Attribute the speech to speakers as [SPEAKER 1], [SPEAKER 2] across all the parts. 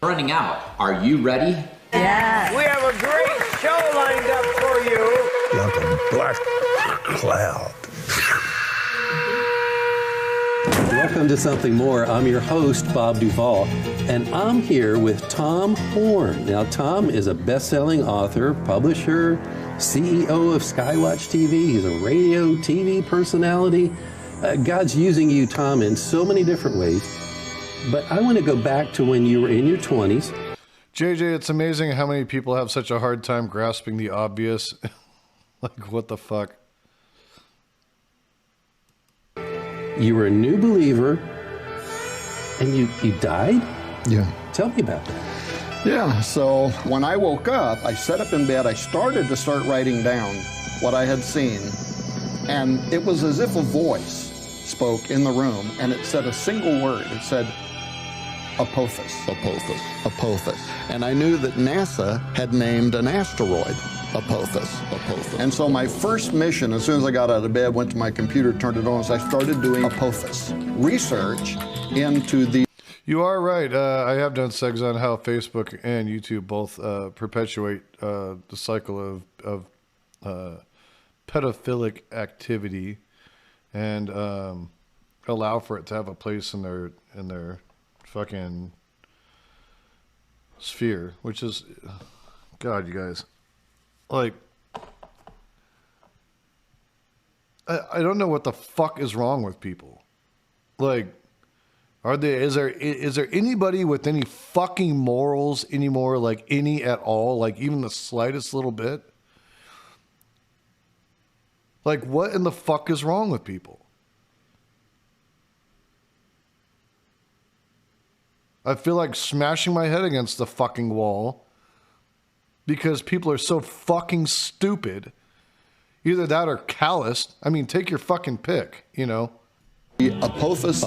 [SPEAKER 1] running out. Are you ready?
[SPEAKER 2] Yeah. We have a great show lined up for you.
[SPEAKER 3] Like a black cloud.
[SPEAKER 4] Welcome to Something More. I'm your host, Bob Duvall, and I'm here with Tom Horn. Now, Tom is a best-selling author, publisher, CEO of Skywatch TV. He's a radio, TV personality. God's using you, Tom, in so many different ways. But I want to go back to when you were in your 20s.
[SPEAKER 5] JJ, it's amazing how many people have such a hard time grasping the obvious. Like, what the fuck?
[SPEAKER 4] You were a new believer, and you died?
[SPEAKER 6] Yeah.
[SPEAKER 4] Tell me about that.
[SPEAKER 6] Yeah, so when I woke up, I sat up in bed, I started writing down what I had seen, and it was as if a voice spoke in the room, and it said a single word. It said, Apophis, Apophis, Apophis. And I knew that NASA had named an asteroid Apophis, Apophis. And so my first mission, as soon as I got out of bed, went to my computer, turned it on, so I started doing Apophis research into the...
[SPEAKER 5] You are right. I have done segs on how Facebook and YouTube both perpetuate the cycle of pedophilic activity and allow for it to have a place in their fucking sphere, which is, God, you guys, like, I don't know what the fuck is wrong with people. Like, is there anybody with any fucking morals anymore? Like, any at all? Like, even the slightest little bit? Like, what in the fuck is wrong with people? I feel like smashing my head against the fucking wall because people are so fucking stupid. Either that or calloused. I mean, take your fucking pick, you know.
[SPEAKER 6] The Apophis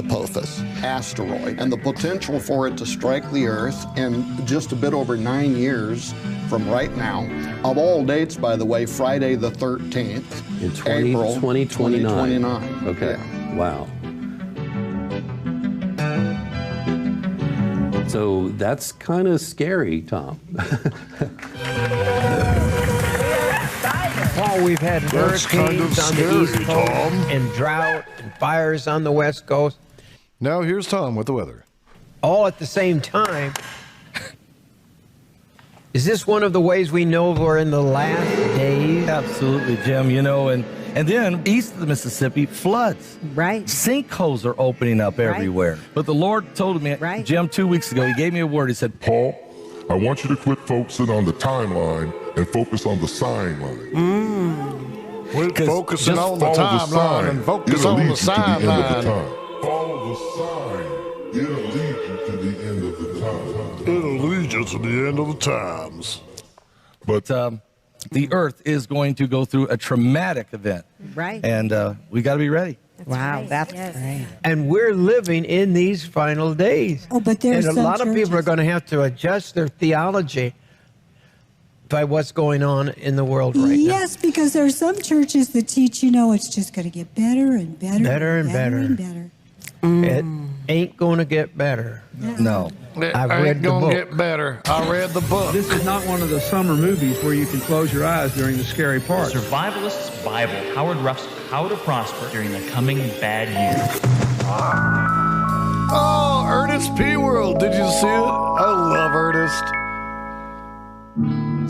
[SPEAKER 6] asteroid, and the potential for it to strike the Earth in just a bit over 9 years from right now. Of all dates, by the way, Friday the 13th,
[SPEAKER 4] in
[SPEAKER 6] April
[SPEAKER 4] 2029. Okay,
[SPEAKER 6] yeah.
[SPEAKER 4] Wow. So that's kind of scary, Tom.
[SPEAKER 2] Paul, we've had hurricanes on the East Coast and drought and fires on the West Coast.
[SPEAKER 5] Now here's Tom with the weather.
[SPEAKER 2] All at the same time. Is this one of the ways we know we're in the last days?
[SPEAKER 7] Absolutely, Jim. You know, and then east of the Mississippi, floods.
[SPEAKER 8] Right.
[SPEAKER 7] Sinkholes are opening up everywhere.
[SPEAKER 8] Right.
[SPEAKER 7] But the Lord told me,
[SPEAKER 8] right.
[SPEAKER 7] Jim, 2 weeks ago, he gave me a word. He said,
[SPEAKER 9] Paul, I want you to quit focusing on the timeline and focus on the sign line.
[SPEAKER 5] Quit focusing on the timeline and focus on the sign line.
[SPEAKER 9] Follow the sign. It'll lead you to the end of the time.
[SPEAKER 5] It'll lead you to the end of the times.
[SPEAKER 7] But the earth is going to go through a traumatic event.
[SPEAKER 8] Right.
[SPEAKER 7] And we got to be ready.
[SPEAKER 8] Wow, that's great.
[SPEAKER 2] And we're living in these final days.
[SPEAKER 8] Oh, but there's
[SPEAKER 2] and a
[SPEAKER 8] some
[SPEAKER 2] lot of people are
[SPEAKER 8] churches-
[SPEAKER 2] going to have to adjust their theology by what's going on in the world right now.
[SPEAKER 8] Yes, because there are some churches that teach, you know, it's just going to get better and better.
[SPEAKER 2] Better and better.
[SPEAKER 8] And better.
[SPEAKER 2] It ain't going to get better.
[SPEAKER 7] No.
[SPEAKER 2] I've read the book.
[SPEAKER 5] Get better. I read the book.
[SPEAKER 10] This is not one of the summer movies where you can close your eyes during the scary part.
[SPEAKER 11] Survivalist's Bible, Howard Ruff's How to Prosper During the Coming Bad Year.
[SPEAKER 5] Oh, Ernest P. World. Did you see it? I love Ernest.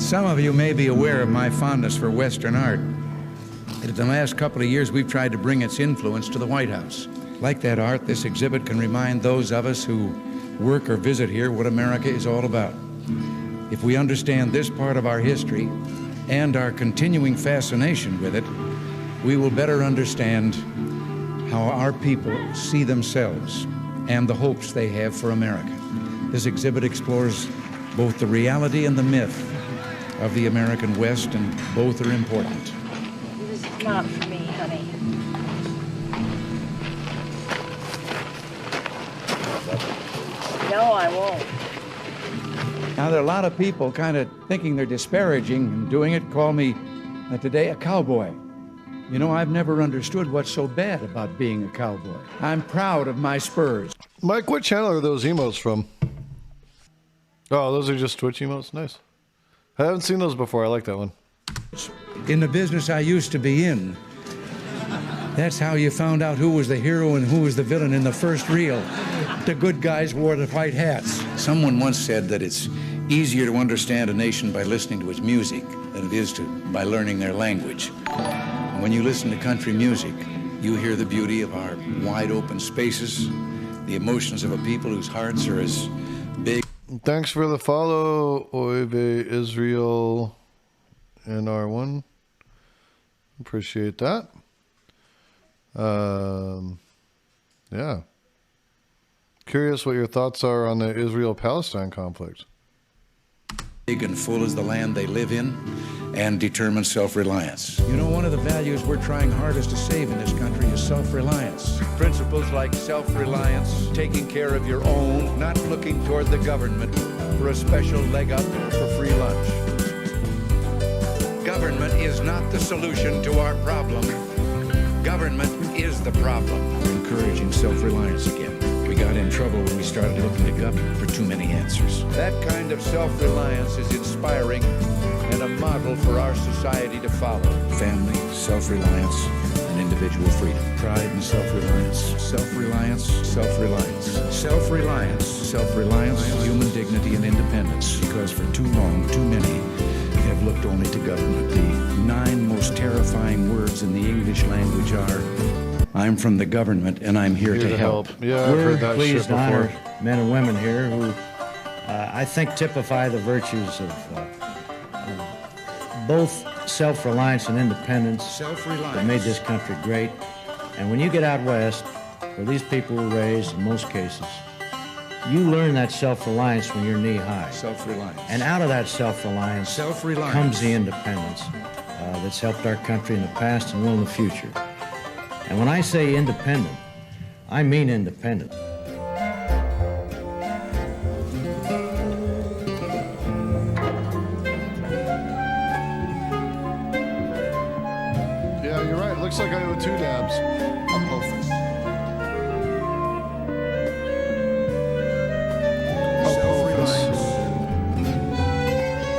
[SPEAKER 10] Some of you may be aware of my fondness for Western art. In the last couple of years, we've tried to bring its influence to the White House. Like that art, this exhibit can remind those of us who work or visit here what America is all about. If we understand this part of our history and our continuing fascination with it, we will better understand how our people see themselves and the hopes they have for America. This exhibit explores both the reality and the myth of the American West, and both are important.
[SPEAKER 12] This is not for me, honey. No, I won't.
[SPEAKER 10] Now, there are a lot of people kind of thinking they're disparaging and doing it, call me today a cowboy. You know, I've never understood what's so bad about being a cowboy. I'm proud of my spurs.
[SPEAKER 5] Mike, what channel are those emotes from? Oh, those are just Twitch emotes? Nice. I haven't seen those before. I like that one.
[SPEAKER 10] In the business I used to be in, that's how you found out who was the hero and who was the villain in the first reel. The good guys wore the white hats. Someone once said that it's easier to understand a nation by listening to its music than it is by learning their language. And when you listen to country music, you hear the beauty of our wide open spaces, the emotions of a people whose hearts are as big.
[SPEAKER 5] Thanks for the follow, Oive Israel and R1. Appreciate that. Yeah. Curious what your thoughts are on the Israel-Palestine conflict.
[SPEAKER 10] Big and full is the land they live in, and determined self-reliance. You know, one of the values we're trying hardest to save in this country is self-reliance. Principles like self-reliance, taking care of your own, not looking toward the government for a special leg up for free lunch. Government is not the solution to our problem. Government is the problem. Encouraging self-reliance again. We got in trouble when we started looking to government for too many answers. That kind of self-reliance is inspiring and a model for our society to follow. Family, self-reliance, and individual freedom. Pride and self-reliance. Self-reliance, self-reliance. Self-reliance, self-reliance, human dignity and independence. Because for too long, too many have looked only to government. The 9 most terrifying words in the English language are, I'm from the government and I'm here to help.
[SPEAKER 5] Yeah, I've heard that shit
[SPEAKER 13] Pleased to
[SPEAKER 5] before.
[SPEAKER 13] honor men and women here who I think typify the virtues of both self-reliance and independence that made this country great. And when you get out west, where these people were raised in most cases, you learn that self-reliance when you're knee-high.
[SPEAKER 10] Self-reliance.
[SPEAKER 13] And out of that self-reliance comes the independence that's helped our country in the past and will in the future. And when I say independent, I mean independent.
[SPEAKER 5] Yeah, you're right. Looks like I owe 2 dabs. Apophis.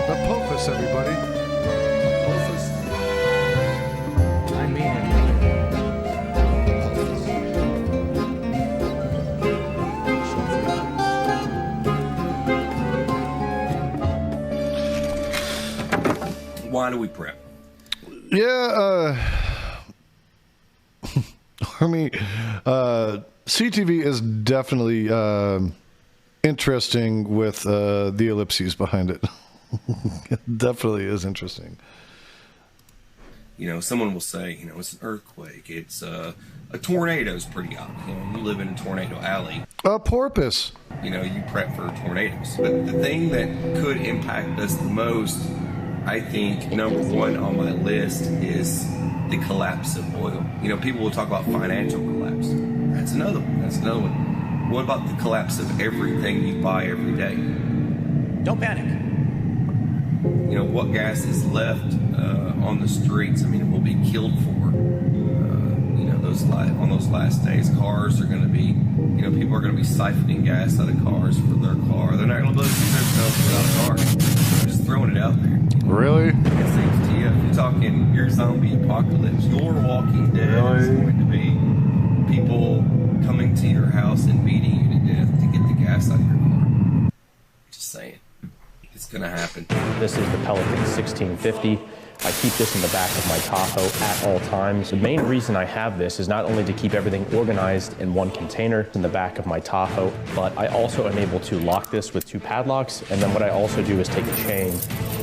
[SPEAKER 5] Apophis, everybody. Apophis.
[SPEAKER 13] I mean
[SPEAKER 14] Why do we prep?
[SPEAKER 5] Yeah, Army, CTV is definitely interesting with the ellipses behind it. It definitely is interesting.
[SPEAKER 14] You know, someone will say, you know, it's an earthquake. It's a tornado's pretty obvious. You know, you live in a tornado alley.
[SPEAKER 5] A porpoise.
[SPEAKER 14] You know, you prep for tornadoes. But the thing that could impact us the most, I think, number 1 on my list is the collapse of oil. You know, people will talk about financial collapse. That's another one. That's another one. What about the collapse of everything you buy every day?
[SPEAKER 11] Don't panic.
[SPEAKER 14] You know, what gas is left on the streets, I mean, will be killed for. You know, on those last days, cars are going to be, you know, people are going to be siphoning gas out of cars for their car. They're not going to be able to see themselves without a car. I'm just throwing it out there.
[SPEAKER 5] Really?
[SPEAKER 14] It's HTF. You're talking your zombie apocalypse. Your Walking Dead is going to be people coming to your house and beating you to death to get the gas out of your car. Just saying. It's going to happen.
[SPEAKER 15] This is the Pelican 1650. I keep this in the back of my Tahoe at all times. The main reason I have this is not only to keep everything organized in one container in the back of my Tahoe, but I also am able to lock this with 2 padlocks. And then what I also do is take a chain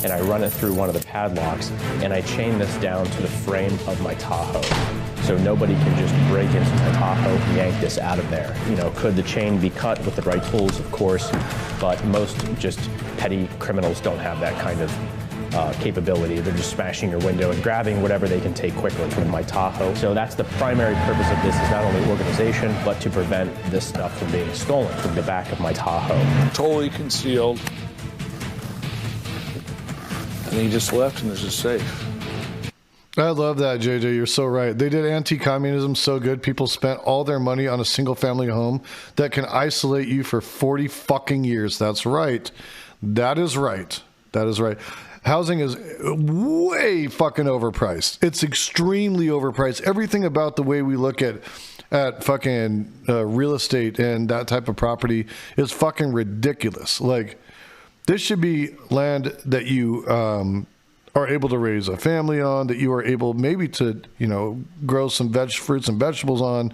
[SPEAKER 15] and I run it through one of the padlocks and I chain this down to the frame of my Tahoe. So nobody can just break into my Tahoe and yank this out of there. You know, could the chain be cut with the right tools? Of course, but most just petty criminals don't have that kind of capability. They're just smashing your window and grabbing whatever they can take quickly from my Tahoe. So that's the primary purpose of this, is not only organization, but to prevent this stuff from being stolen from the back of my Tahoe.
[SPEAKER 16] Totally concealed. And he just left and this is safe.
[SPEAKER 5] I love that, JJ. You're so right. They did anti-communism so good. People spent all their money on a single-family home that can isolate you for 40 fucking years. That's right. That is right. That is right. Housing is way fucking overpriced. It's extremely overpriced. Everything about the way we look at fucking real estate and that type of property is fucking ridiculous. Like, this should be land that you are able to raise a family on, that you are able maybe to, grow some fruits and vegetables on,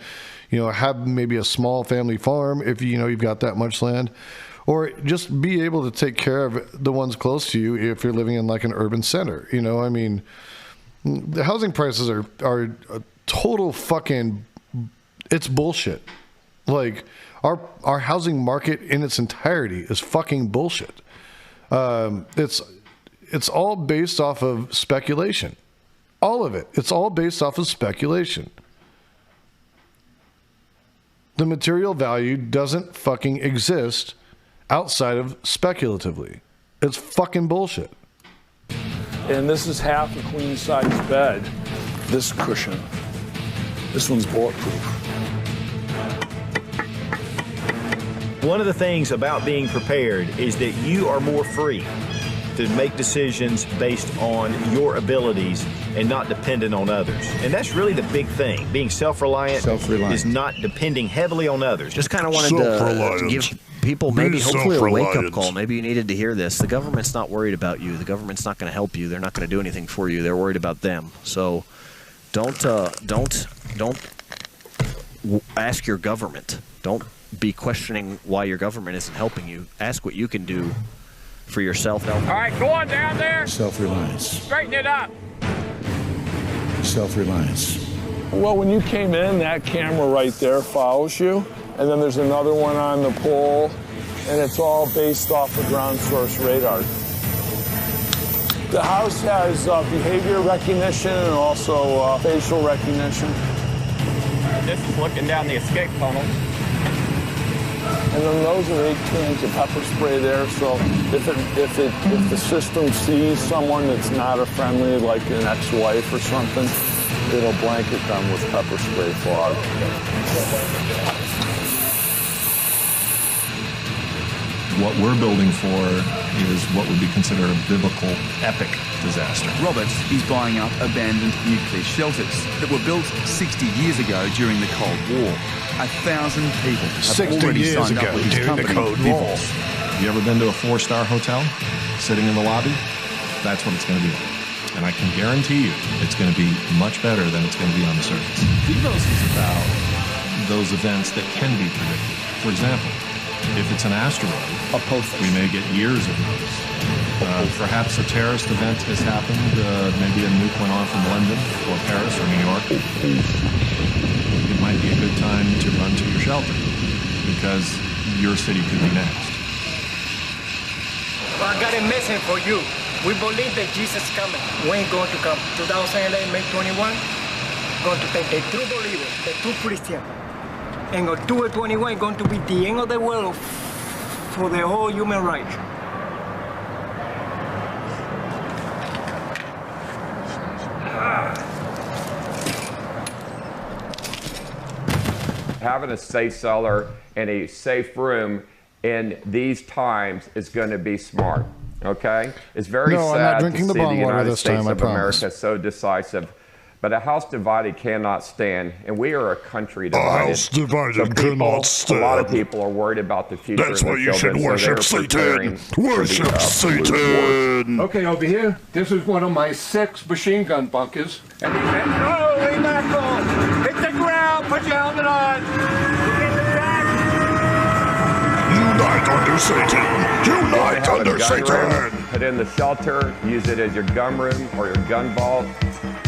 [SPEAKER 5] have maybe a small family farm if you've got that much land. Or just be able to take care of the ones close to you if you're living in like an urban center. I mean, the housing prices are a total fucking, it's bullshit. Like, our housing market in its entirety is fucking bullshit. It's all based off of speculation. All of it. It's all based off of speculation. The material value doesn't fucking exist outside of speculatively. It's fucking bullshit.
[SPEAKER 16] And this is half a queen size bed. This cushion. This one's bulletproof.
[SPEAKER 17] One of the things about being prepared is that you are more free to make decisions based on your abilities and not dependent on others. And that's really the big thing. Being self-reliant is not depending heavily on others.
[SPEAKER 18] Just kind of wanted to give people hopefully a wake-up call. Maybe you needed to hear this. The government's not worried about you. The government's not going to help you. They're not going to do anything for you. They're worried about them. So don't ask your government. Don't be questioning why your government isn't helping you. Ask what you can do for yourself.
[SPEAKER 19] All right, go on down there.
[SPEAKER 10] Self-reliance.
[SPEAKER 19] Straighten it up.
[SPEAKER 10] Self-reliance.
[SPEAKER 16] Well, when you came in, that camera right there follows you. And then there's another one on the pole. And it's all based off of ground source radar. The house has behavior recognition and also facial recognition.
[SPEAKER 19] This is looking down the escape funnel.
[SPEAKER 16] And then those are 8 cans of pepper spray there. So if the system sees someone that's not a friendly, like an ex-wife or something, it'll blanket them with pepper spray fog.
[SPEAKER 20] What we're building for is what would be considered a biblical epic disaster.
[SPEAKER 21] Roberts is buying up abandoned nuclear shelters that were built 60 years ago during the Cold War. 1,000 people have already signed up with his company.
[SPEAKER 20] You ever been to a 4-star hotel, sitting in the lobby? That's what it's going to be like. And I can guarantee you it's going to be much better than it's going to be on the surface. Devos is about those events that can be predicted. For example, if it's an asteroid, we may get years of those. Perhaps a terrorist event has happened. Maybe a nuke went off in London or Paris or New York. It might be a good time to run to your shelter because your city could be next.
[SPEAKER 22] I got a message for you. We believe that Jesus is coming. When going to come? 2011, May 21, going to take the true believer, the true Christian. And October 21 going to be the end of the world for the whole human race.
[SPEAKER 23] Having a safe cellar and a safe room in these times is going to be smart. Okay? It's very sad to see the United States of America so decisive. But a house divided cannot stand, and we are a country divided.
[SPEAKER 3] A house divided cannot stand.
[SPEAKER 23] A lot of people are worried about the future.
[SPEAKER 3] That's why you should worship Satan. Worship Satan.
[SPEAKER 24] Okay, over here, this is one of my 6 machine gun bunkers. And
[SPEAKER 22] Holy mackerel! Hit the ground, put your helmet on!
[SPEAKER 3] Unite under Satan! Unite under Satan!
[SPEAKER 23] Put in the shelter, use it as your gun room or your gun vault,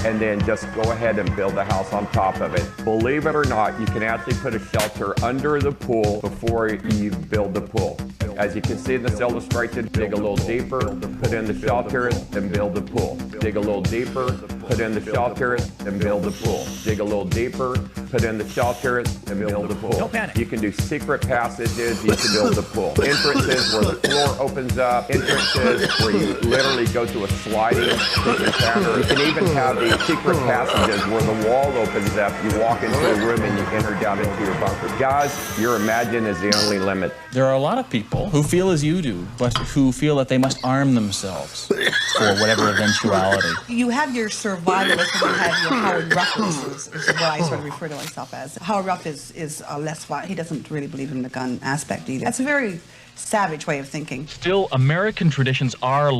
[SPEAKER 23] and then just go ahead and build a house on top of it. Believe it or not, you can actually put a shelter under the pool before you build the pool. As you can see in this illustration, dig a little deeper, put in the shelter, and build the pool. Dig a little deeper, put in the shelter, and build the pool. Dig a little deeper, put in the shelters, and build the pool.
[SPEAKER 11] Don't panic.
[SPEAKER 23] You can do secret passages, you can build the pool. Entrances where the floor opens up, entrances where you literally go to a sliding kitchen counter. You can even have these secret passages where the wall opens up, you walk into a room and you enter down into your bunker. Guys, your imagine is the only limit.
[SPEAKER 11] There are a lot of people who feel as you do, but who feel that they must arm themselves for whatever eventuality.
[SPEAKER 1] You have your survivalists and you have your Howard Ruffs, is what I sort of refer to myself as. Howard Ruff is less violent. He doesn't really believe in the gun aspect either. That's a very savage way of thinking.
[SPEAKER 11] Still, American traditions are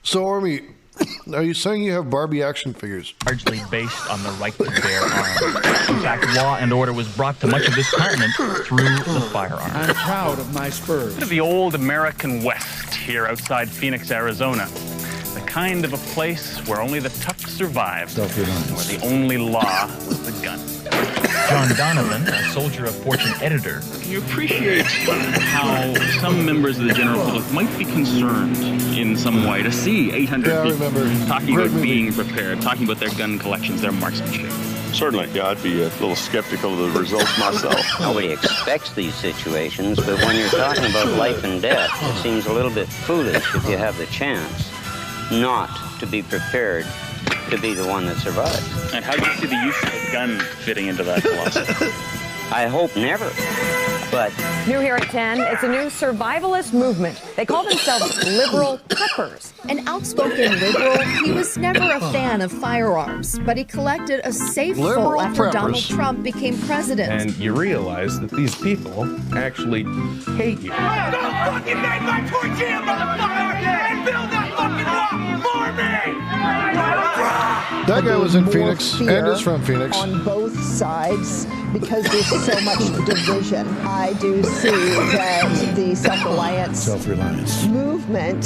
[SPEAKER 5] So, Army, are you saying you have Barbie action figures?
[SPEAKER 11] largely based on the right to bear arms. In fact, law and order was brought to much of this continent through the firearm.
[SPEAKER 10] I'm proud of my spurs.
[SPEAKER 4] The old American West here outside Phoenix, Arizona. The kind of a place where only the tough survive, where the only law was the gun.
[SPEAKER 11] John Donovan, a soldier of fortune editor.
[SPEAKER 4] You appreciate how some members of the general public might be concerned in some way to see 800 people talking about being prepared, talking about their gun collections, their marksmanship.
[SPEAKER 6] Certainly, yeah, I'd be a little skeptical of the results myself.
[SPEAKER 9] Nobody expects these situations, but when you're talking about life and death, it seems a little bit foolish if you have the chance not to be prepared to be the one that survives.
[SPEAKER 4] And how do you see the use of a gun fitting into that philosophy?
[SPEAKER 9] I hope never, but...
[SPEAKER 12] New here at 10, it's a new survivalist movement. They call themselves liberal preppers.
[SPEAKER 25] An outspoken liberal, he was never a fan of firearms, but he collected a safe full after Donald Trump became president.
[SPEAKER 26] And you realize that these people actually hate you.
[SPEAKER 27] Don't fucking make my toy jam, motherfucker! And build that fucking wall for me!
[SPEAKER 5] That guy was in Phoenix and is from Phoenix.
[SPEAKER 28] On both sides, because there's so much division. I do see that the self-reliance movement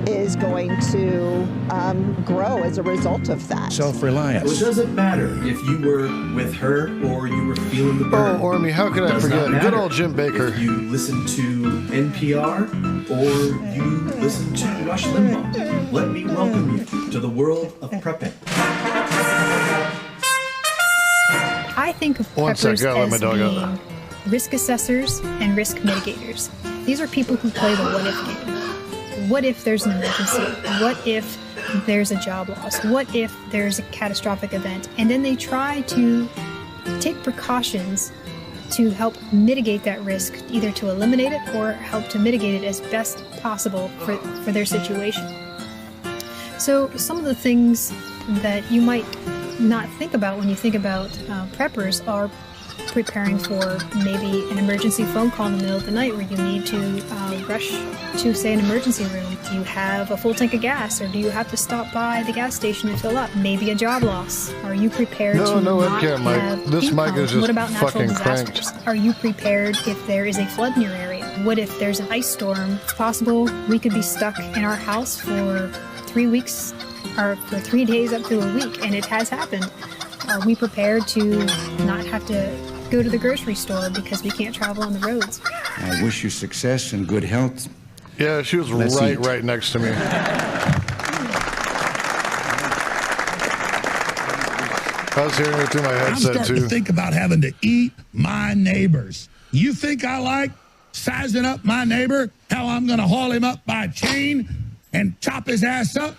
[SPEAKER 28] is going to grow as a result of that.
[SPEAKER 10] Self-reliance.
[SPEAKER 29] It doesn't matter if you were with her or you were feeling the burn.
[SPEAKER 5] Oh, Ormy, how could I forget? Good old Jim Baker.
[SPEAKER 29] If you listen to NPR or you listen to Rush Limbaugh, let me welcome you to the world of prepping.
[SPEAKER 30] I think of preppers as being risk assessors and risk mitigators. These are people who play the what-if game. What if there's an emergency? What if there's a job loss? What if there's a catastrophic event? And then they try to take precautions to help mitigate that risk, either to eliminate it or help to mitigate it as best possible for their situation. So some of the things that you might not think about when you think about preppers are preparing for maybe an emergency phone call in the middle of the night where you need to rush to, say, an emergency room. Do you have a full tank of gas, or do you have to stop by the gas station and fill up? Maybe a job loss. Are you prepared to not have
[SPEAKER 5] This mic is just
[SPEAKER 30] What about natural
[SPEAKER 5] fucking
[SPEAKER 30] disasters?
[SPEAKER 5] cranked.
[SPEAKER 30] Are you prepared if there is a flood in your area? What if there's an ice storm? It's possible we could be stuck in our house for 3 weeks or for 3 days up to a week, and it has happened. Are we prepared to not have to go to the grocery store because we can't travel on the roads?
[SPEAKER 10] I wish you success and good health.
[SPEAKER 5] Yeah, she was right next to me. I was hearing her through my
[SPEAKER 31] I'm
[SPEAKER 5] headset,
[SPEAKER 31] starting
[SPEAKER 5] too.
[SPEAKER 31] to think about having to eat my neighbors. You think I like sizing up my neighbor? How I'm going to haul him up by a chain and chop his ass up?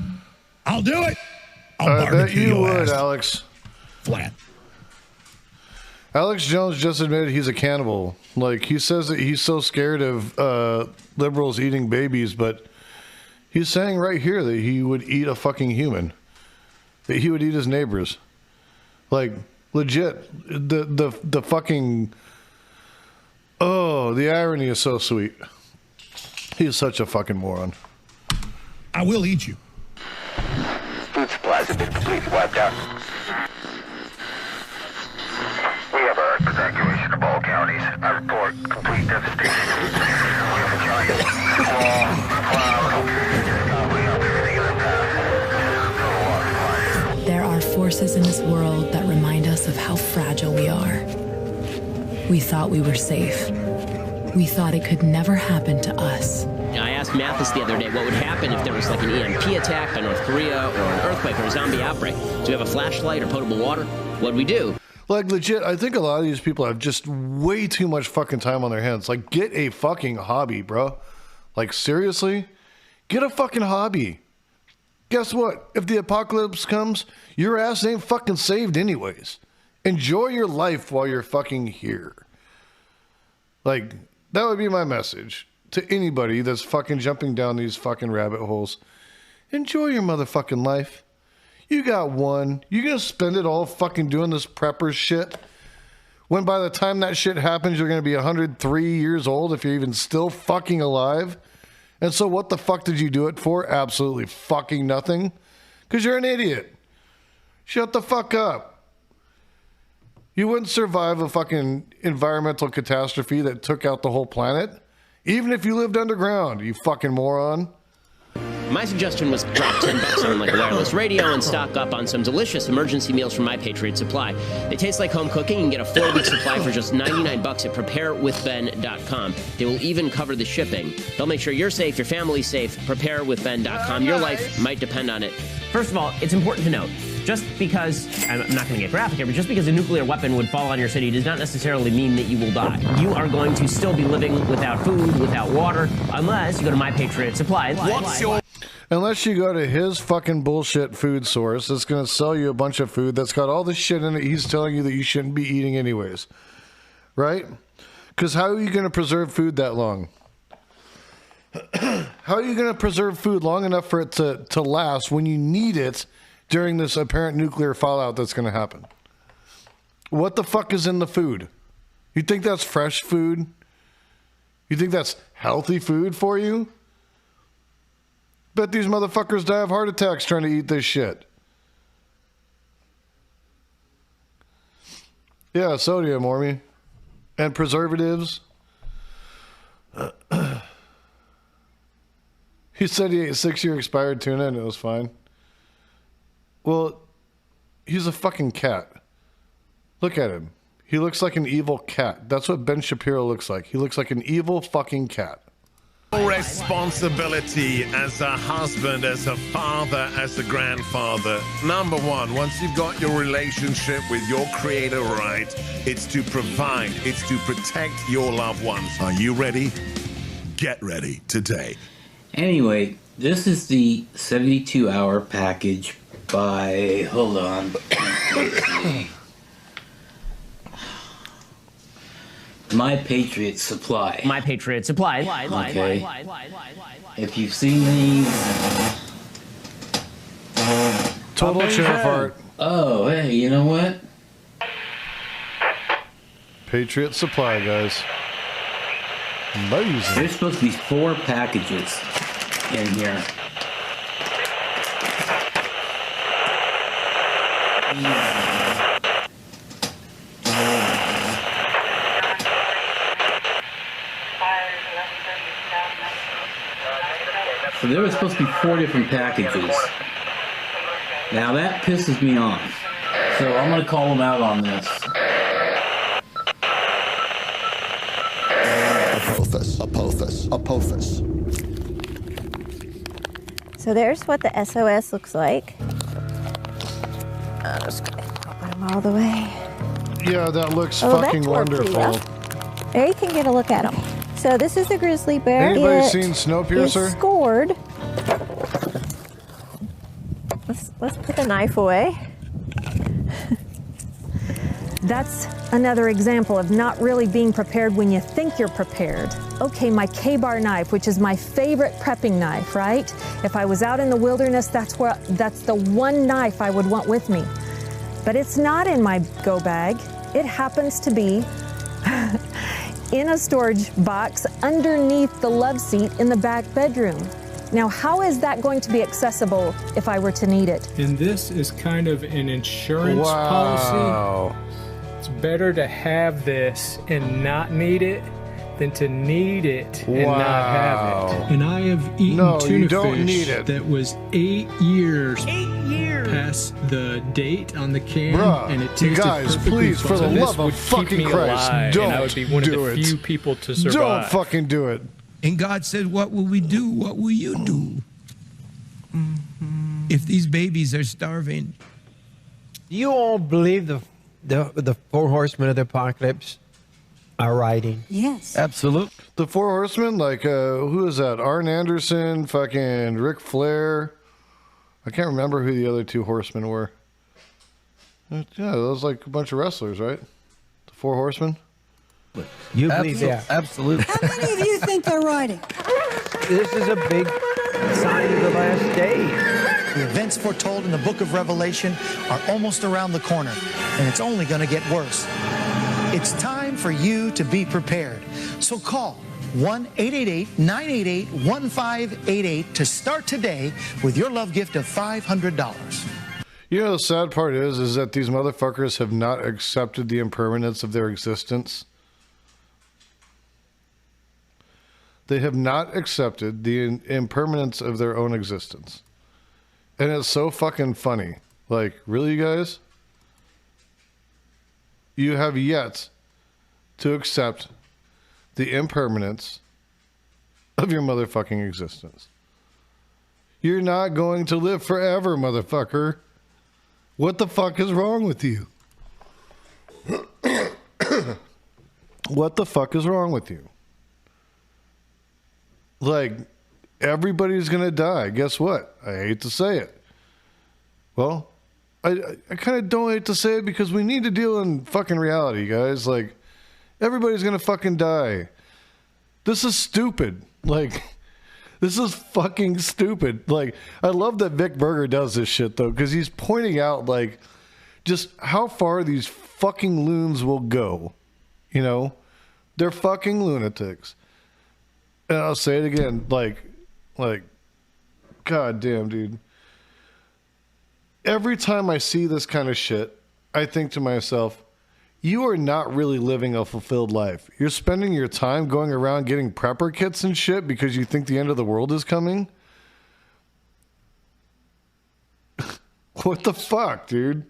[SPEAKER 31] I'll do it.
[SPEAKER 5] I bet you would, Alex.
[SPEAKER 31] Flat.
[SPEAKER 5] Alex Jones just admitted he's a cannibal. Like, he says that he's so scared of liberals eating babies, but he's saying right here that he would eat a fucking human. That he would eat his neighbors. Like, legit. The fucking... Oh, the irony is so sweet. He is such a fucking moron.
[SPEAKER 31] I will eat you.
[SPEAKER 32] Food supplies have been completely wiped out. We have a evacuation of all counties. I report complete devastation. We have a giant wall, cloud, everything in the path.
[SPEAKER 33] There are forces in this world that remind us of how fragile we are. We thought we were safe. We thought it could never happen to us.
[SPEAKER 34] I asked Mathis the other day what would happen if there was like an EMP attack by North Korea or an earthquake or a zombie outbreak. Do we have a flashlight or potable water? What'd we do?
[SPEAKER 5] Like, legit, I think a lot of these people have just way too much fucking time on their hands. Like, get a fucking hobby, bro. Like, seriously? Get a fucking hobby. Guess what? If the apocalypse comes, your ass ain't fucking saved anyways. Enjoy your life while you're fucking here. Like, that would be my message to anybody that's fucking jumping down these fucking rabbit holes. Enjoy your motherfucking life. You got one. You're going to spend it all fucking doing this prepper shit. When by the time that shit happens, you're going to be 103 years old if you're even still fucking alive. And so what the fuck did you do it for? Absolutely fucking nothing. Because you're an idiot. Shut the fuck up. You wouldn't survive a fucking environmental catastrophe that took out the whole planet. Even if you lived underground, you fucking moron.
[SPEAKER 34] My suggestion was drop $10 on like a wireless radio and stock up on some delicious emergency meals from My Patriot Supply. They taste like home cooking and get a 4-week supply for just $99 at preparewithben.com. They will even cover the shipping. They'll make sure you're safe, your family's safe. Preparewithben.com. Your life might depend on it. First of all, it's important to note, just because, I'm not going to get graphic here, but just because a nuclear weapon would fall on your city does not necessarily mean that you will die. You are going to still be living without food, without water, unless you go to My Patriot Supply.
[SPEAKER 5] Unless you go to his fucking bullshit food source that's going to sell you a bunch of food that's got all the shit in it he's telling you that you shouldn't be eating anyways. Right? Because how are you going to preserve food that long? How are you going to preserve food long enough for it to last when you need it during this apparent nuclear fallout that's going to happen? What the fuck is in the food? You think that's fresh food? You think that's healthy food for you? Bet these motherfuckers die of heart attacks trying to eat this shit. Yeah, sodium, Ormy. And preservatives. He said he ate 6-year expired tuna and it was fine. Well, he's a fucking cat. Look at him. He looks like an evil cat. That's what Ben Shapiro looks like. He looks like an evil fucking cat.
[SPEAKER 2] Responsibility as a husband, as a father, as a grandfather. Number one, once you've got your relationship with your creator right, it's to provide, it's to protect your loved ones.
[SPEAKER 31] Are you ready? Get ready today.
[SPEAKER 7] Anyway, this is the 72-hour package by, hold on, let's see. My Patriot Supply.
[SPEAKER 34] My Patriot Supply.
[SPEAKER 7] Okay. If you've seen these...
[SPEAKER 5] Total sheriff art.
[SPEAKER 7] Oh, hey, you know what?
[SPEAKER 5] Patriot Supply, guys. Amazing.
[SPEAKER 7] There's supposed to be 4 packages in here. So there was supposed to be 4 different packages. Now that pisses me off. So I'm going to call them out on this.
[SPEAKER 8] Apophis.
[SPEAKER 25] So there's what the SOS looks like. I'm just going to put them all the way.
[SPEAKER 5] Yeah, that looks fucking wonderful.
[SPEAKER 25] There you can get a look at them. So this is the grizzly bear.
[SPEAKER 5] Anybody seen Snowpiercer?
[SPEAKER 25] It's scored. Let's put the knife away. That's another example of not really being prepared when you think you're prepared. Okay, my K-bar knife, which is my favorite prepping knife, right? If I was out in the wilderness, that's the one knife I would want with me. But it's not in my go bag. It happens to be in a storage box underneath the love seat in the back bedroom. Now, how is that going to be accessible if I were to need it?
[SPEAKER 13] And this is kind of an insurance policy. It's better to have this and not need it than to need it and not have it. And I have eaten tuna fish that was 8 years past the date on the can, and it tasted perfectly
[SPEAKER 5] please, for the love of fucking Christ, don't
[SPEAKER 13] and I would be one of the few people to survive.
[SPEAKER 5] Don't fucking do it.
[SPEAKER 31] And God said, what will we do? What will you do? If these babies are starving.
[SPEAKER 14] You all believe the
[SPEAKER 1] the four horsemen of the apocalypse are riding.
[SPEAKER 3] Yes.
[SPEAKER 1] Absolutely.
[SPEAKER 5] The Four Horsemen, like, who is that? Arn Anderson, fucking Ric Flair. I can't remember who the other two horsemen were. Yeah, those like a bunch of wrestlers, right? The Four Horsemen.
[SPEAKER 1] You believe that? Absolutely.
[SPEAKER 3] How many of you think they're riding?
[SPEAKER 1] This is a big sign of the last day.
[SPEAKER 8] The events foretold in the book of Revelation are almost around the corner, and it's only going to get worse. It's time for you to be prepared. So call 1-888-988-1588 to start today with your love gift of $500.
[SPEAKER 5] You know, the sad part is that these motherfuckers have not accepted the impermanence of their existence. They have not accepted the impermanence of their own existence. And it's so fucking funny. Like, really, you guys? You have yet to accept the impermanence of your motherfucking existence. You're not going to live forever, motherfucker. What the fuck is wrong with you? What the fuck is wrong with you? Like, everybody's going to die. Guess what? I hate to say it. Well, I kind of don't hate to say it because we need to deal in fucking reality, guys. Like, everybody's going to fucking die. This is stupid. Like, this is fucking stupid. Like, I love that Vic Berger does this shit, though, because he's pointing out, like, just how far these fucking loons will go. You know? They're fucking lunatics. And I'll say it again, like, god damn, dude. Every time I see this kind of shit, I think to myself, you are not really living a fulfilled life. You're spending your time going around getting prepper kits and shit because you think the end of the world is coming? What the fuck, dude?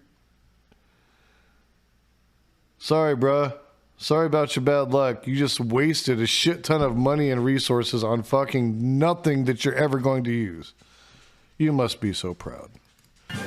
[SPEAKER 5] Sorry, bruh. Sorry about your bad luck. You just wasted a shit ton of money and resources on fucking nothing that you're ever going to use. You must be so proud.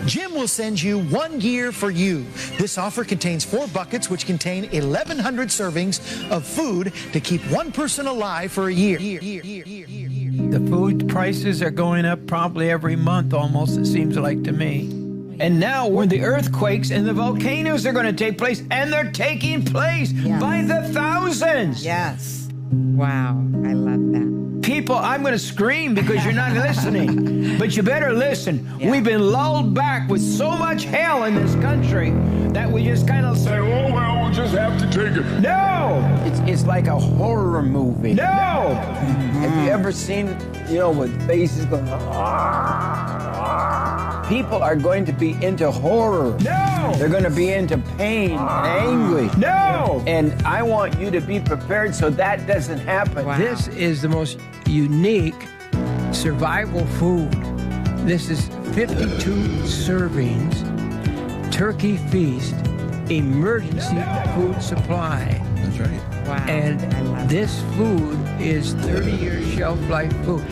[SPEAKER 8] Jim will send you 1 year for you. This offer contains 4 buckets, which contain 1,100 servings of food to keep one person alive for a year.
[SPEAKER 1] The food prices are going up probably every month almost, it seems like to me. And now when the earthquakes and the volcanoes are going to take place, and they're taking place by the thousands.
[SPEAKER 14] Yes. Wow. I love that.
[SPEAKER 1] People, I'm going to scream because you're not listening. But you better listen. Yeah. We've been lulled back with so much hell in this country that we just kind of say, oh, well, we'll just have to take it. No! It's like a horror movie. No! Have you ever seen, with faces going, people are going to be into horror. No! They're going to be into pain and anguish. No! And I want you to be prepared so that doesn't happen. Wow. This is the most unique survival food. This is 52 servings, turkey feast, emergency food supply.
[SPEAKER 14] That's right. Wow.
[SPEAKER 1] And this food is 30-year shelf life food.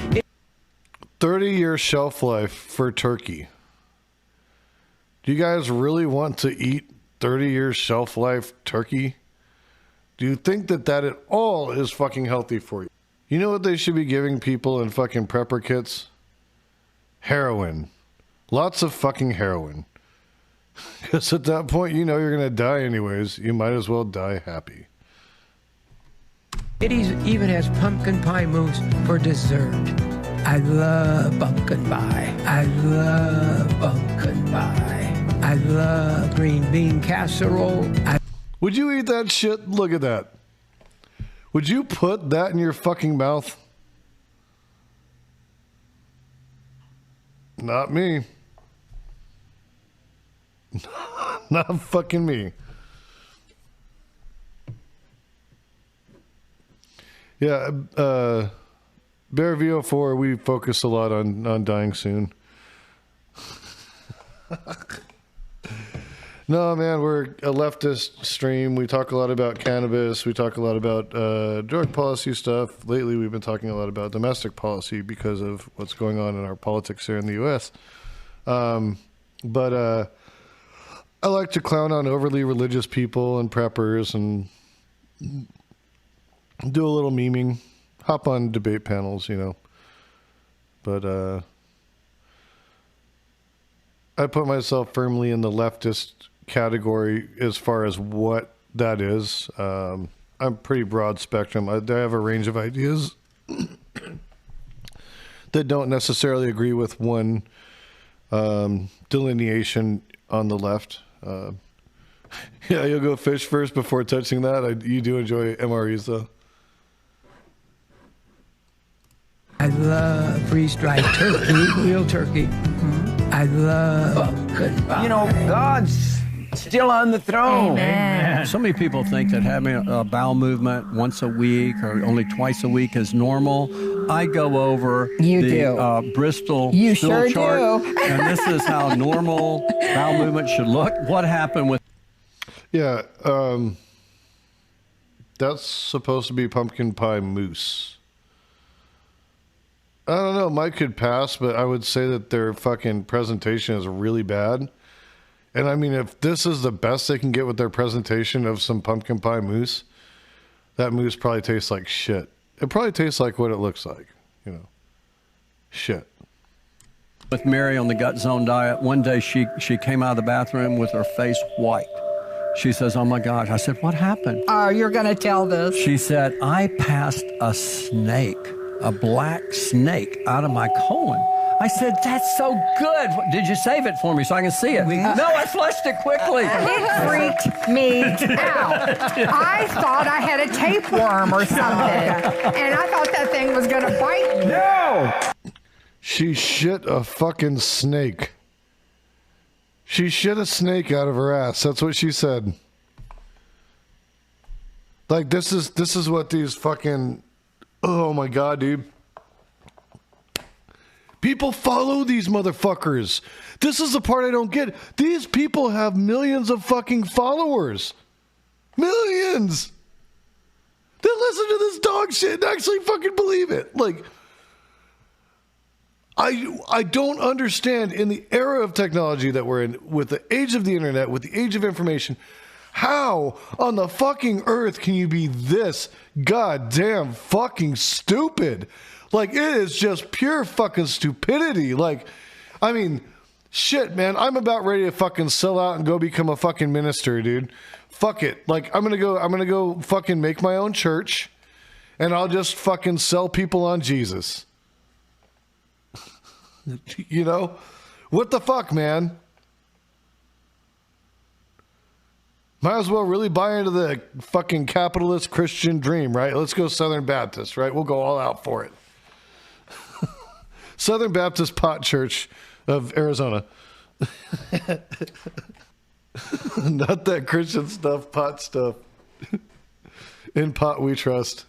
[SPEAKER 5] 30-year shelf life for turkey. Do you guys really want to eat 30-year shelf life turkey? Do you think that at all is fucking healthy for you? You know what they should be giving people in fucking prepper kits? Heroin. Lots of fucking heroin. Because at that point, you're going to die anyways. You might as well die happy.
[SPEAKER 1] It even has pumpkin pie mousse for dessert. I love pumpkin pie. I love pumpkin pie. I love green bean casserole.
[SPEAKER 5] Would you eat that shit? Look at that. Would you put that in your fucking mouth? Not me. Not fucking me. Yeah, Bear VO4, we focus a lot on dying soon. No, man, we're a leftist stream. We talk a lot about cannabis. We talk a lot about drug policy stuff. Lately, we've been talking a lot about domestic policy because of what's going on in our politics here in the U.S. But I like to clown on overly religious people and preppers and do a little memeing, hop on debate panels, you know. But I put myself firmly in the leftist category as far as what that is. I'm pretty broad spectrum. I have a range of ideas that don't necessarily agree with one delineation on the left. Yeah, you'll go fish first before touching that. You do enjoy MREs, though.
[SPEAKER 1] I love freeze-dried turkey, real turkey. I love, you know, God's still on the throne.
[SPEAKER 4] Amen. So many people think that having a bowel movement once a week or only twice a week is normal. I go over Bristol stool chart, and this is how normal bowel movement should look. What happened with...
[SPEAKER 5] Yeah, that's supposed to be pumpkin pie mousse. I don't know, Mike could pass, but I would say that their fucking presentation is really bad. And I mean, if this is the best they can get with their presentation of some pumpkin pie mousse, that mousse probably tastes like shit. It probably tastes like what it looks like, you know. Shit.
[SPEAKER 4] With Mary on the Gut Zone diet, one day she came out of the bathroom with her face white. She says, "Oh my God." I said, "What happened?"
[SPEAKER 14] Oh, you're going to tell this.
[SPEAKER 4] She said, "I passed a snake, a black snake, out of my colon." I said, "That's so good. Did you save it for me so I can see it?" No, I flushed it quickly.
[SPEAKER 14] It freaked me out. I thought I had a tapeworm or something, and I thought that thing was going to bite me.
[SPEAKER 5] No! She shit a fucking snake. She shit a snake out of her ass. That's what she said. Like, this is what these fucking... Oh my God, dude. People follow these motherfuckers. This is the part I don't get. These people have millions of fucking followers. Millions. They listen to this dog shit and actually fucking believe it. Like, I don't understand, in the era of technology that we're in, with the age of the internet, with the age of information, how on the fucking earth can you be this goddamn fucking stupid? Like, it is just pure fucking stupidity. Like, I mean, shit, man, I'm about ready to fucking sell out and go become a fucking minister, dude. Fuck it. Like, I'm gonna go fucking make my own church, and I'll just fucking sell people on Jesus. You know? What the fuck, man? Might as well really buy into the fucking capitalist Christian dream, right? Let's go Southern Baptist, right? We'll go all out for it. Southern Baptist Pot Church of Arizona. Not that Christian stuff, pot stuff. In pot we trust.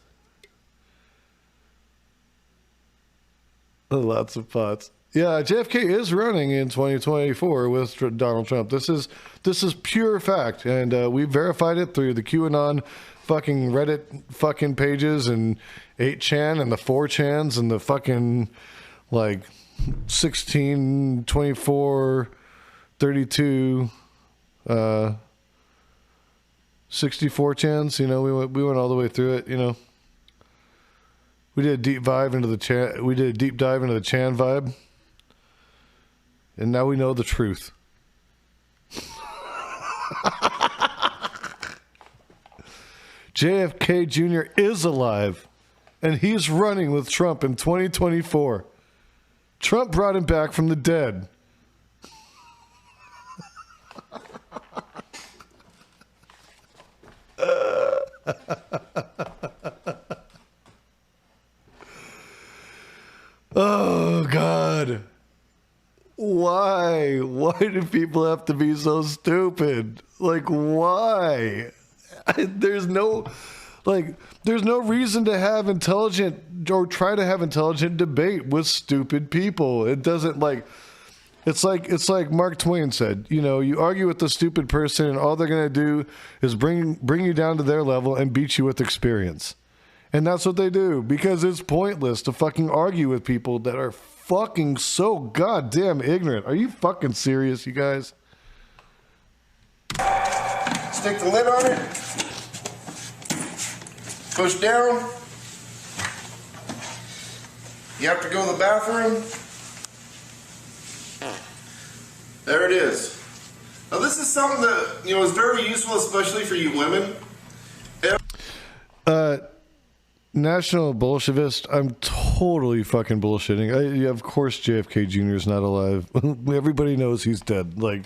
[SPEAKER 5] Lots of pots. Yeah, JFK is running in 2024 with Donald Trump. This is pure fact, and we verified it through the QAnon fucking Reddit fucking pages and 8chan and the 4chans and the fucking like 16, 24, 32, 64 chans. You know, we went all the way through it. You know, we did a deep dive into the Chan. We did a deep dive into the Chan vibe. And now we know the truth. JFK Jr. is alive, and he's running with Trump in 2024. Trump brought him back from the dead. Oh, God. Why? Why do people have to be so stupid? Like, why? There's no reason to have intelligent or try to have intelligent debate with stupid people. It doesn't it's like Mark Twain said, you know, you argue with the stupid person and all they're going to do is bring you down to their level and beat you with experience. And that's what they do, because it's pointless to fucking argue with people that are fucking so goddamn ignorant. Are you fucking serious, you guys?
[SPEAKER 6] stick the lid on it. Push down. You have to go to the bathroom. There it is. Now this is something that, you know, is very useful, especially for you women.
[SPEAKER 5] National Bolshevist, I'm totally fucking bullshitting. Yeah, of course JFK Jr. is not alive. Everybody knows he's dead. Like,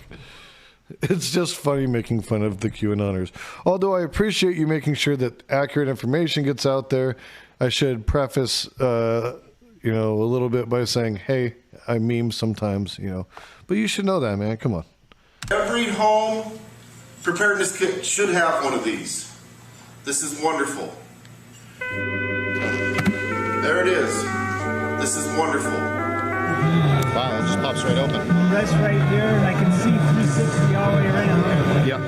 [SPEAKER 5] it's just funny making fun of the QAnoners. Although I appreciate you making sure that accurate information gets out there. I should preface, a little bit by saying, hey, I meme sometimes, But you should know that, man. Come on.
[SPEAKER 6] Every home preparedness kit should have one of these. This is wonderful. There it is. This is wonderful.
[SPEAKER 9] Wow, it just pops right open.
[SPEAKER 11] That's right here, and I can see 360 all the way around.
[SPEAKER 9] Yep.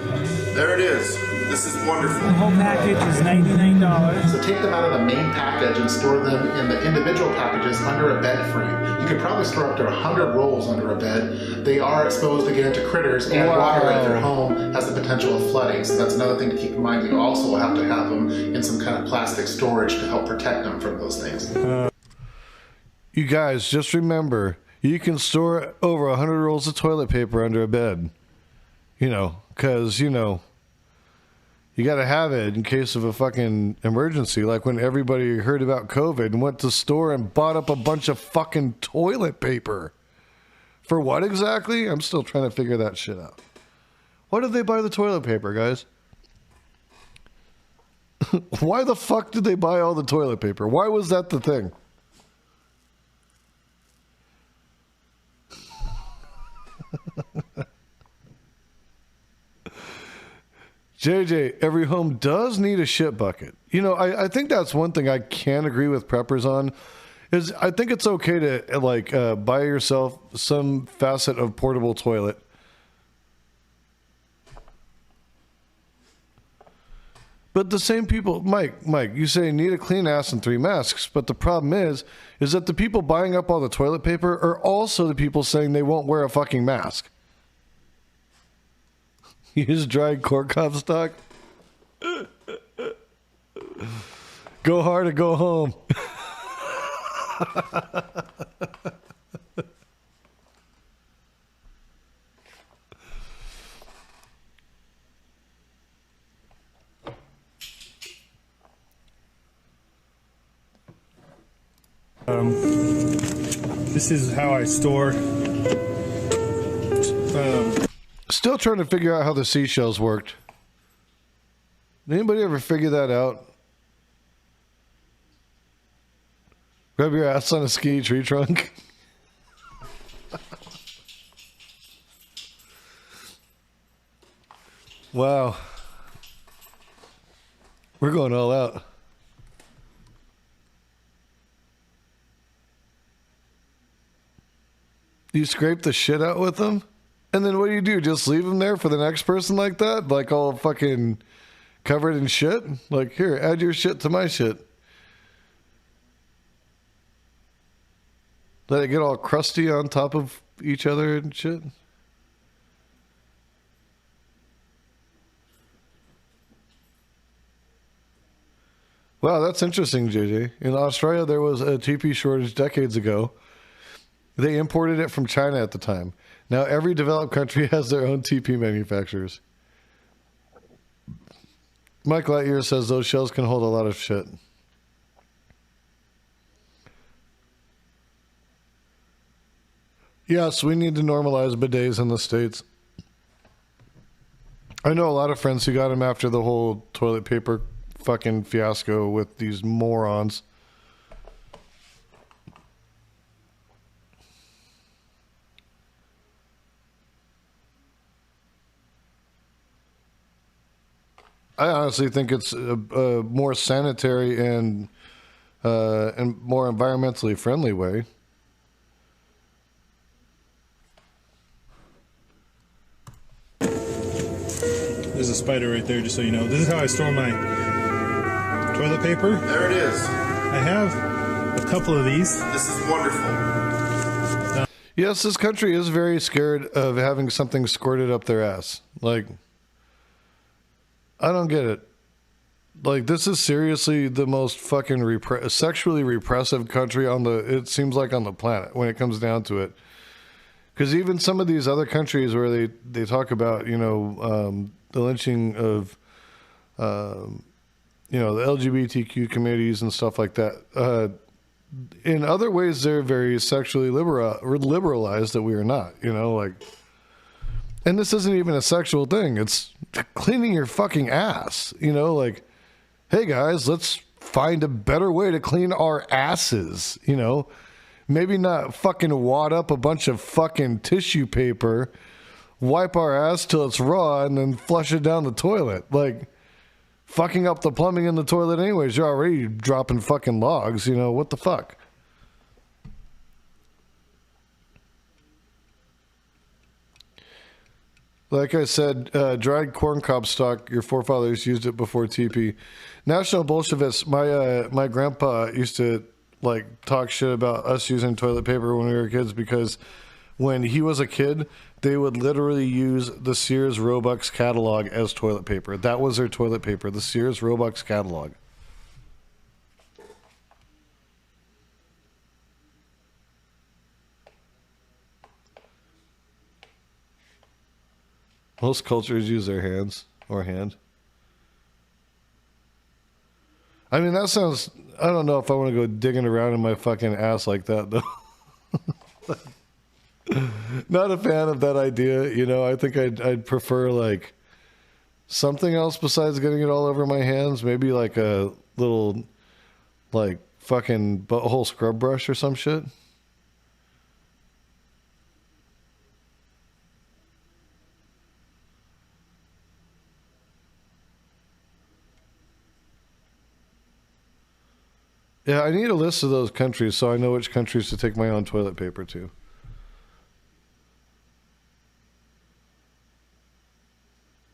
[SPEAKER 6] There it is. This is wonderful.
[SPEAKER 11] The whole package is $99.
[SPEAKER 9] So take them out of the main package and store them in the individual packages under a bed frame. You could probably store up to 100 rolls under a bed. They are exposed again to critters, and water at their home has the potential of flooding. So that's another thing to keep in mind. You also have to have them in some kind of plastic storage to help protect them from those things.
[SPEAKER 5] You guys, just remember, you can store over 100 rolls of toilet paper under a bed. Because, you got to have it in case of a fucking emergency. Like when everybody heard about COVID and went to the store and bought up a bunch of fucking toilet paper. For what exactly? I'm still trying to figure that shit out. Why did they buy the toilet paper, guys? Why the fuck did they buy all the toilet paper? Why was that the thing? JJ, every home does need a shit bucket. I think that's one thing I can agree with preppers on, is I think it's okay to buy yourself some facet of portable toilet. But the same people, Mike, you say need a clean ass and 3 masks, but the problem is that the people buying up all the toilet paper are also the people saying they won't wear a fucking mask. Use dried corn cob stock. Go hard or go home.
[SPEAKER 12] This is how I store.
[SPEAKER 5] Still trying to figure out how the seashells worked. Did anybody ever figure that out? Rub your ass on a ski tree trunk. Wow. We're going all out. You scrape the shit out with them? And then what do? Just leave them there for the next person like that? Like all fucking covered in shit? Like, here, add your shit to my shit. Let it get all crusty on top of each other and shit? Wow, that's interesting, JJ. In Australia, there was a TP shortage decades ago. They imported it from China at the time. Now every developed country has their own TP manufacturers. Mike Lightyear says those shells can hold a lot of shit. Yes, we need to normalize bidets in the States. I know a lot of friends who got them after the whole toilet paper fucking fiasco with these morons. I honestly think it's a more sanitary and more environmentally friendly way.
[SPEAKER 12] There's a spider right there, just so you know. This is how I store my toilet paper.
[SPEAKER 6] There it is.
[SPEAKER 12] I have a couple of these.
[SPEAKER 6] This is wonderful.
[SPEAKER 5] Yes, this country is very scared of having something squirted up their ass. Like, I don't get it. Like, this is seriously the most fucking sexually repressive country it seems like on the planet when it comes down to it. Because even some of these other countries where they talk about, the lynching of, the LGBTQ communities and stuff like that, in other ways they're very sexually liberalized that we are not, and this isn't even a sexual thing. It's cleaning your fucking ass, like, hey guys, let's find a better way to clean our asses, maybe not fucking wad up a bunch of fucking tissue paper, wipe our ass till it's raw, and then flush it down the toilet. Like, fucking up the plumbing in the toilet anyways. You're already dropping fucking logs, what the fuck? Like I said, dried corn cob stalk, your forefathers used it before TP. National Bolshevists, my grandpa used to talk shit about us using toilet paper when we were kids, because when he was a kid, they would literally use the Sears Roebuck's catalog as toilet paper. That was their toilet paper, the Sears Roebuck's catalog. Most cultures use their hands or hand. I mean, that sounds... I don't know if I want to go digging around in my fucking ass like that, though. Not a fan of that idea. I think I'd prefer, something else besides getting it all over my hands. Maybe, a little, fucking butthole scrub brush or some shit. Yeah, I need a list of those countries so I know which countries to take my own toilet paper to.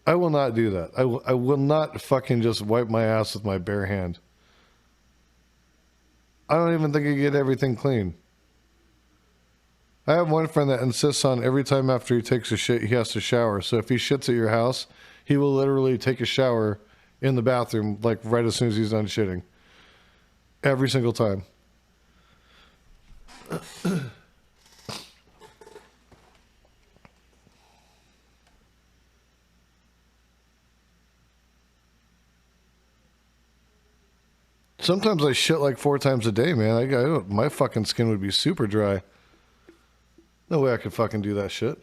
[SPEAKER 5] I will not do that. I will not fucking just wipe my ass with my bare hand. I don't even think I get everything clean. I have one friend that insists on every time after he takes a shit, he has to shower. So if he shits at your house, he will literally take a shower in the bathroom, right as soon as he's done shitting. Every single time. Sometimes I shit 4 times a day, man. My fucking skin would be super dry. No way I could fucking do that shit.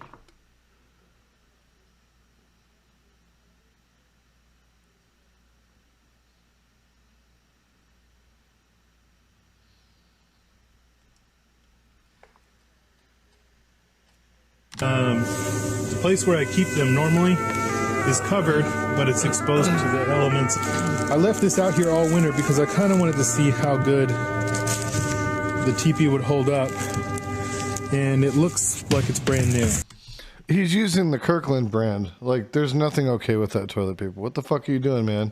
[SPEAKER 12] The place where I keep them normally is covered, but it's exposed to the elements. I left this out here all winter because I kind of wanted to see how good the teepee would hold up, and it looks like it's brand new.
[SPEAKER 5] He's using the Kirkland brand. There's nothing okay with that toilet paper. What the fuck are you doing, man?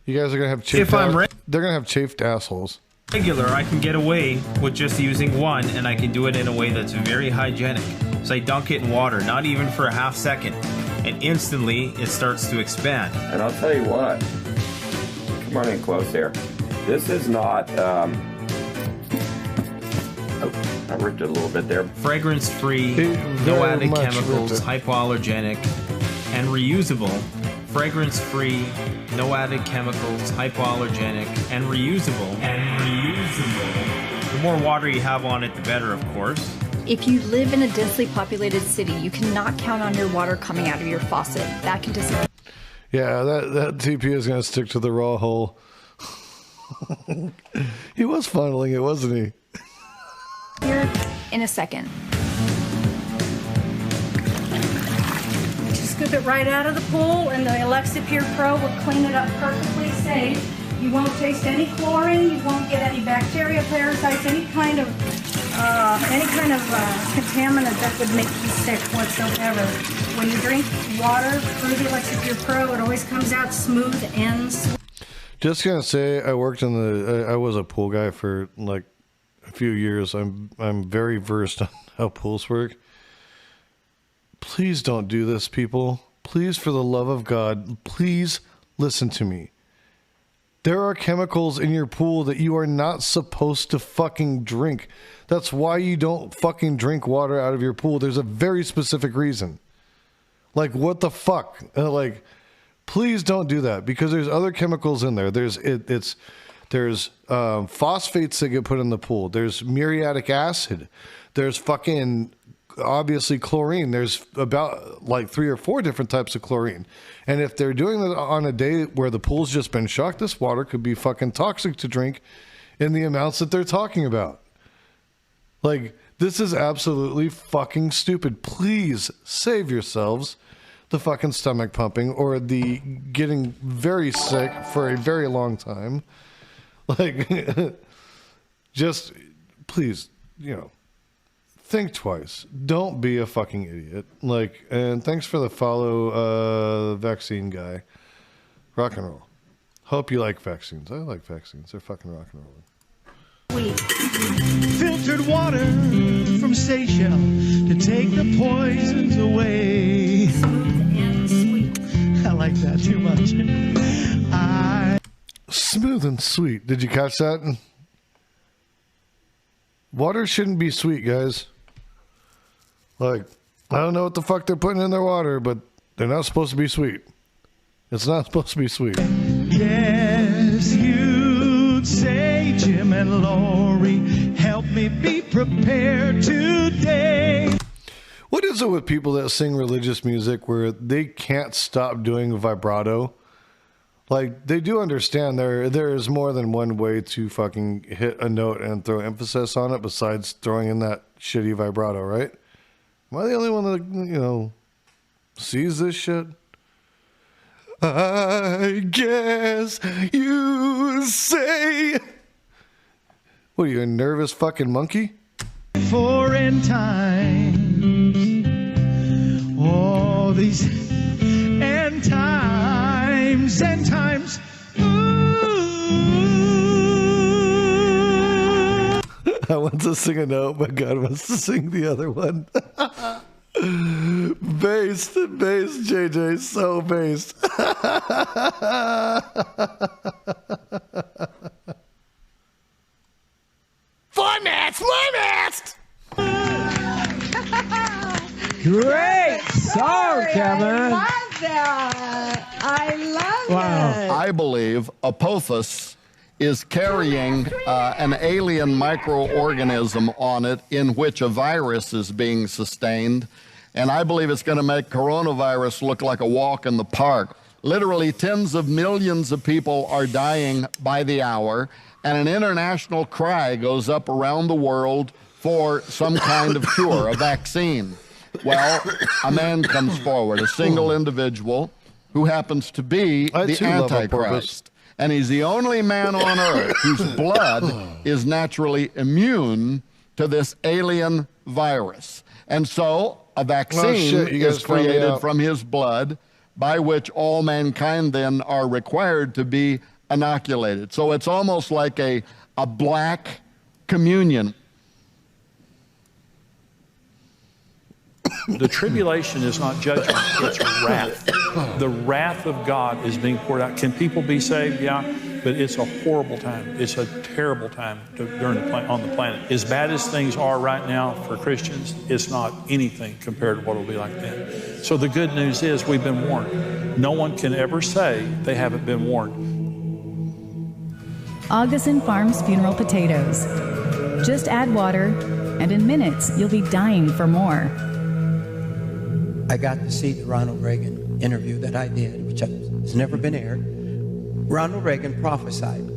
[SPEAKER 5] You guys are gonna have chafed. They're gonna have chafed assholes.
[SPEAKER 15] Regular, I can get away with just using one, and I can do it in a way that's very hygienic. So I dunk it in water, not even for a half second, and instantly it starts to expand.
[SPEAKER 16] And I'll tell you what, come on in close here. This is not, oh, I ripped it a little bit there.
[SPEAKER 15] Fragrance-free, no added chemicals, hypoallergenic, and reusable. Fragrance-free, no added chemicals, hypoallergenic, and reusable. The more water you have on it, the better, of course.
[SPEAKER 17] If you live in a densely populated city, you cannot count on your water coming out of your faucet. That can disappear.
[SPEAKER 5] Yeah, that TP is going to stick to the raw hole. He was funneling it, wasn't he?
[SPEAKER 17] Here in a second.
[SPEAKER 18] Scoop it right out of the pool, and the Alexa Pure Pro will clean it up perfectly safe. You won't taste any chlorine. You won't get any bacteria, parasites, any kind of contaminant that would make you sick whatsoever. When you drink water through the Alexa Pure Pro, it always comes out smooth and sweet.
[SPEAKER 5] Just gonna say, I worked in I was a pool guy for a few years. I'm very versed on how pools work. Please don't do this, people. please, for the love of God, please listen to me. There are chemicals in your pool that you are not supposed to fucking drink. That's why you don't fucking drink water out of your pool. There's a very specific reason. Like, what the fuck? Like, please don't do that, because there's other chemicals in there. There's phosphates that get put in the pool. There's muriatic acid. There's fucking, obviously, chlorine. There's about like 3 or 4 different types of chlorine. And if they're doing it on a day where the pool's just been shocked, this water could be fucking toxic to drink in the amounts that they're talking about. Like, this is absolutely fucking stupid. Please save yourselves the fucking stomach pumping or the getting very sick for a very long time. Like, just please, think twice. Don't be a fucking idiot. Like, and thanks for the follow, vaccine guy. Rock and roll. Hope you like vaccines. I like vaccines. They're fucking rock and roll.
[SPEAKER 11] Filtered water from Seychelles to take the poisons away. I like that too much.
[SPEAKER 5] Smooth and sweet. Did you catch that? Water shouldn't be sweet, guys. Like, I don't know what the fuck they're putting in their water, but they're not supposed to be sweet. It's not supposed to be sweet.
[SPEAKER 11] Yes, you'd say, Jim and Lori, help me be prepared today.
[SPEAKER 5] What is it with people that sing religious music where they can't stop doing vibrato? Like, they do understand there is more than one way to fucking hit a note and throw emphasis on it besides throwing in that shitty vibrato, right? Am I the only one that, sees this shit? I guess you say. What are you, a nervous fucking monkey?
[SPEAKER 11] For end times. Oh, these end times, end times.
[SPEAKER 5] I want to sing a note, but God wants to sing the other one. Based, JJ, so based. Formats!
[SPEAKER 11] Great song, Kevin.
[SPEAKER 14] I love that. I love it.
[SPEAKER 10] I believe Apophis is carrying an alien microorganism on it in which a virus is being sustained. And I believe it's going to make coronavirus look like a walk in the park. Literally tens of millions of people are dying by the hour, and an international cry goes up around the world for some kind of cure, a vaccine. Well, a man comes forward, a single individual who happens to be the Antichrist. And he's the only man on earth whose blood is naturally immune to this alien virus. And so a vaccine is created from his blood by which all mankind then are required to be inoculated. So it's almost like a black communion.
[SPEAKER 19] The tribulation is not judgment, it's wrath. The wrath of God is being poured out. Can people be saved? Yeah, but it's a horrible time. It's a terrible time on the planet. As bad as things are right now for Christians, it's not anything compared to what it'll be like then. So the good news is we've been warned. No one can ever say they haven't been warned. Augustin Farms Funeral Potatoes. Just add water, and in minutes, you'll be dying for more.
[SPEAKER 20] I got to see the Ronald Reagan interview that I did, which has never been aired. Ronald Reagan prophesied.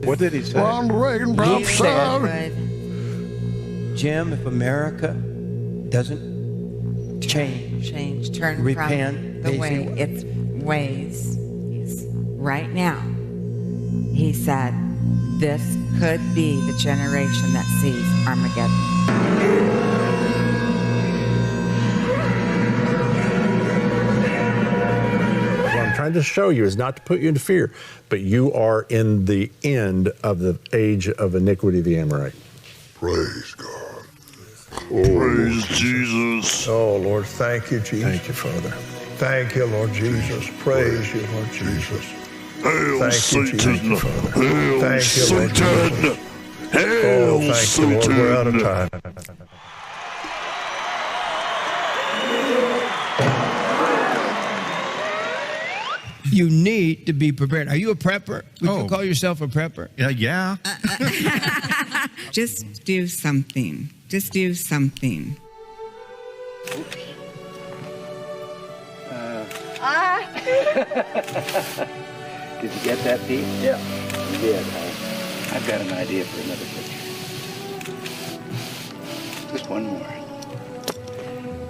[SPEAKER 1] What did he say?
[SPEAKER 20] Ronald Reagan prophesied. Jim, if America doesn't change,
[SPEAKER 21] turn
[SPEAKER 20] repent,
[SPEAKER 21] from the way its ways, right now, he said, this could be the generation that sees Armageddon.
[SPEAKER 22] Trying to show you is not to put you into fear, but you are in the end of the age of iniquity of the Amorite.
[SPEAKER 31] Praise God.
[SPEAKER 22] Oh,
[SPEAKER 31] Praise Jesus.
[SPEAKER 22] Oh, Lord, thank you, Jesus. Thank you, Father. Thank you, Lord Jesus. Praise you, Lord Jesus.
[SPEAKER 31] Hail
[SPEAKER 22] Thank
[SPEAKER 31] Satan!
[SPEAKER 22] you, Jesus, Father.
[SPEAKER 31] Hail
[SPEAKER 22] Thank you, Lord
[SPEAKER 31] Satan!
[SPEAKER 22] Jesus.
[SPEAKER 31] Hail
[SPEAKER 22] Thank
[SPEAKER 31] Satan!
[SPEAKER 22] you, Lord. We're out of time.
[SPEAKER 1] You need to be prepared. Are you a prepper? Would you call yourself a prepper?
[SPEAKER 2] Yeah.
[SPEAKER 21] Just do something. Just do something.
[SPEAKER 7] Did you get that, Pete? Yeah. You did, huh? I've got an idea for another picture. Just one more.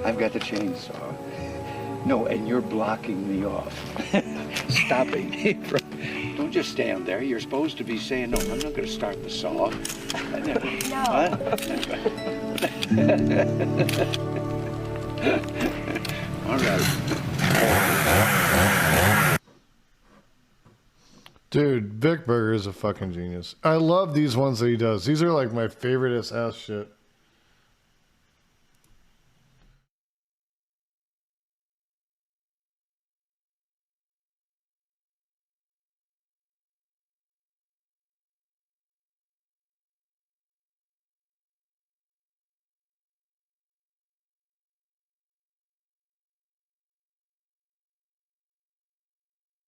[SPEAKER 7] I've got the chainsaw. No, and you're blocking me off. Stopping me from... Don't just stand there. You're supposed to be saying, no, I'm not going to start the saw. No. What? All right.
[SPEAKER 5] Dude, Vic Berger is a fucking genius. I love these ones that he does. These are like my favorite ass shit.